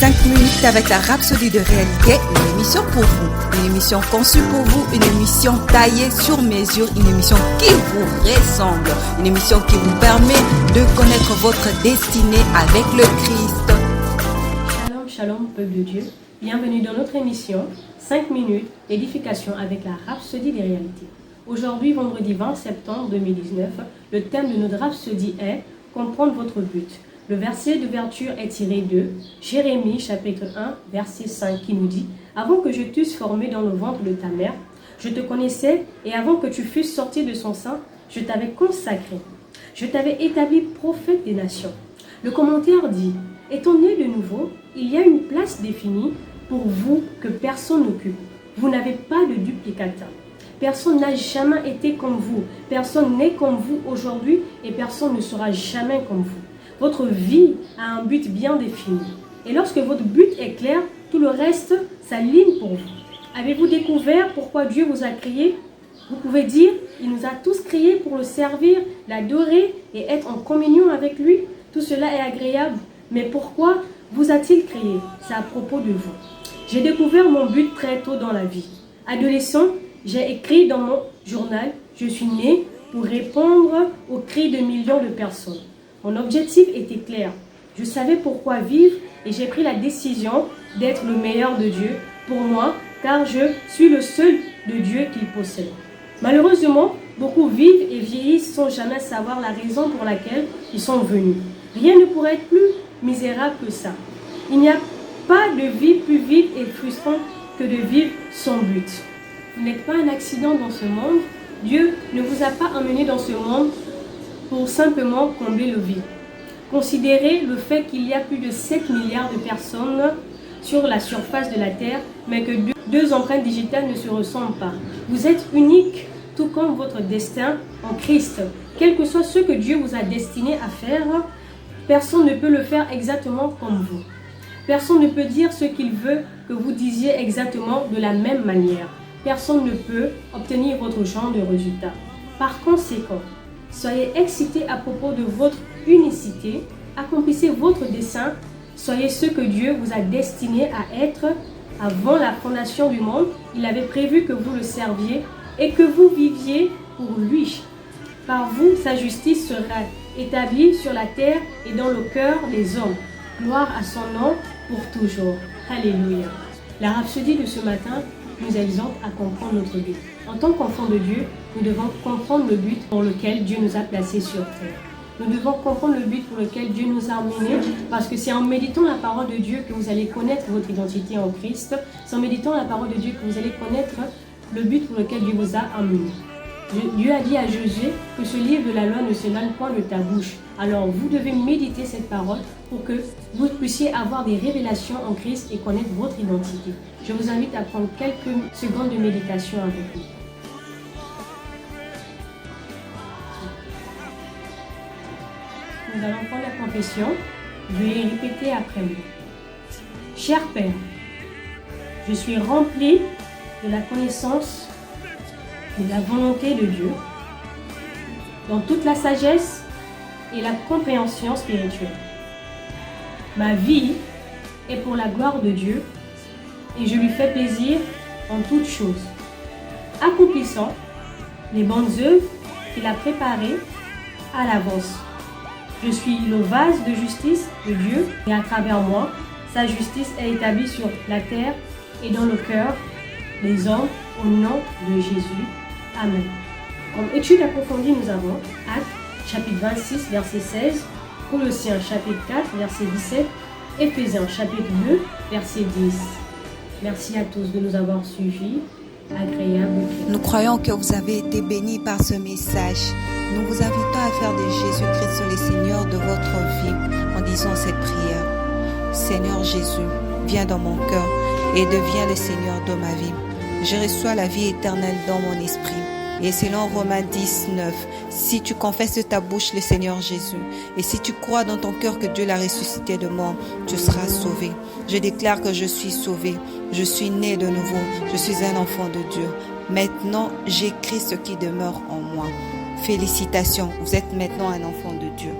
5 minutes avec la Rhapsodie de réalité, une émission pour vous, une émission conçue pour vous, une émission taillée sur mesure, une émission qui vous ressemble, une émission qui vous permet de connaître votre destinée avec le Christ. Shalom, shalom, peuple de Dieu. Bienvenue dans notre émission 5 minutes d'édification avec la Rhapsodie des réalités. Aujourd'hui, vendredi 20 septembre 2019, le thème de notre Rhapsodie est « Comprendre votre but ». Le verset d'ouverture est tiré de Jérémie chapitre 1, verset 5 qui nous dit « Avant que je t'eusse formé dans le ventre de ta mère, je te connaissais et avant que tu fusses sorti de son sein, je t'avais consacré. Je t'avais établi prophète des nations. » Le commentaire dit « Étant né de nouveau, il y a une place définie pour vous que personne n'occupe. Vous n'avez pas de duplicateur. Personne n'a jamais été comme vous. Personne n'est comme vous aujourd'hui et personne ne sera jamais comme vous. Votre vie a un but bien défini. Et lorsque votre but est clair, tout le reste s'aligne pour vous. Avez-vous découvert pourquoi Dieu vous a créé? Vous pouvez dire, il nous a tous créés pour le servir, l'adorer et être en communion avec lui. Tout cela est agréable. Mais pourquoi vous a-t-il créé? C'est à propos de vous. J'ai découvert mon but très tôt dans la vie. Adolescent, j'ai écrit dans mon journal, je suis né pour répondre aux cris de millions de personnes. Mon objectif était clair. Je savais pourquoi vivre et j'ai pris la décision d'être le meilleur de Dieu pour moi, car je suis le seul de Dieu qu'il possède. Malheureusement, beaucoup vivent et vieillissent sans jamais savoir la raison pour laquelle ils sont venus. Rien ne pourrait être plus misérable que ça. Il n'y a pas de vie plus vive et frustrante que de vivre sans but. Vous n'êtes pas un accident dans ce monde. Dieu ne vous a pas emmené dans ce monde pour simplement combler le vide. Considérez le fait qu'il y a plus de 7 milliards de personnes sur la surface de la Terre, mais que deux empreintes digitales ne se ressemblent pas. Vous êtes unique, tout comme votre destin en Christ. Quel que soit ce que Dieu vous a destiné à faire, personne ne peut le faire exactement comme vous. Personne ne peut dire ce qu'il veut que vous disiez exactement de la même manière. Personne ne peut obtenir votre genre de résultat. Par conséquent, soyez excités à propos de votre unicité, accomplissez votre dessein, soyez ce que Dieu vous a destiné à être. Avant la fondation du monde, il avait prévu que vous le serviez et que vous viviez pour lui. Par vous, sa justice sera établie sur la terre et dans le cœur des hommes. Gloire à son nom pour toujours. Alléluia. La rhapsodie de ce matin nous exhorte à comprendre notre but. En tant qu'enfants de Dieu, nous devons comprendre le but pour lequel Dieu nous a placés sur terre. Nous devons comprendre le but pour lequel Dieu nous a emmenés, parce que c'est en méditant la parole de Dieu que vous allez connaître votre identité en Christ. C'est en méditant la parole de Dieu que vous allez connaître le but pour lequel Dieu vous a emmenés. Dieu a dit à Josué que ce livre de la loi ne s'éloigne point de ta bouche. Alors vous devez méditer cette parole pour que vous puissiez avoir des révélations en Christ et connaître votre identité. Je vous invite à prendre quelques secondes de méditation avec nous. Nous allons prendre la confession. Veuillez répéter après moi. Cher Père, je suis rempli de la connaissance de la volonté de Dieu dans toute la sagesse et la compréhension spirituelle. Ma vie est pour la gloire de Dieu et je lui fais plaisir en toutes choses, accomplissant les bonnes œuvres qu'il a préparées à l'avance. Je suis le vase de justice de Dieu et à travers moi, sa justice est établie sur la terre et dans le cœur des hommes au nom de Jésus. Amen. Comme étude approfondie, nous avons Actes chapitre 26, verset 16, Colossiens chapitre 4, verset 17, Éphésiens chapitre 2, verset 10. Merci à tous de nous avoir suivis. Agréable. Nous croyons que vous avez été bénis par ce message. Nous vous invitons à faire de Jésus-Christ le Seigneur de votre vie en disant cette prière. Seigneur Jésus, viens dans mon cœur et deviens le Seigneur de ma vie. Je reçois la vie éternelle dans mon esprit. Et selon Romains 10, 9, si tu confesses de ta bouche le Seigneur Jésus, et si tu crois dans ton cœur que Dieu l'a ressuscité de mort, tu seras sauvé. Je déclare que je suis sauvé, je suis né de nouveau, je suis un enfant de Dieu. Maintenant, j'écris ce qui demeure en moi. Félicitations, vous êtes maintenant un enfant de Dieu.